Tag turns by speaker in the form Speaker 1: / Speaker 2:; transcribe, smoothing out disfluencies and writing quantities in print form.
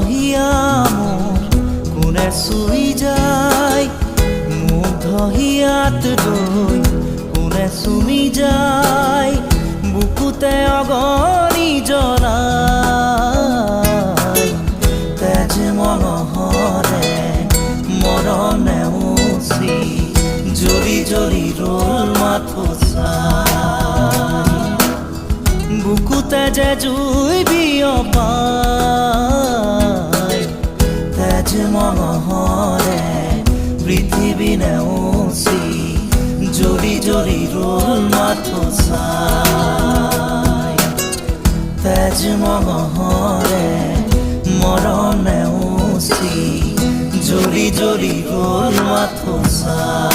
Speaker 1: হিয়া মোৰ কোনে চুই যায়, মুগ্ধ হিয়াত ৰৈ কোনে চুমি যায়, বুকুতে অগণি জ্বলাই। তেজ মনোহৰে মৰম নেওচি জ্বলি জ্বলি ৰল মাথো চাই, বুকুতে যে জুই বিয়পাই। তেজ মনোহৰে পৃথিৱী নেওচি জ্বলি জ্বলি ৰল মাথো চাই। তেজ মনোহৰে মৰম নেওচি জ্বলি জ্বলি ৰল মাথো চাই।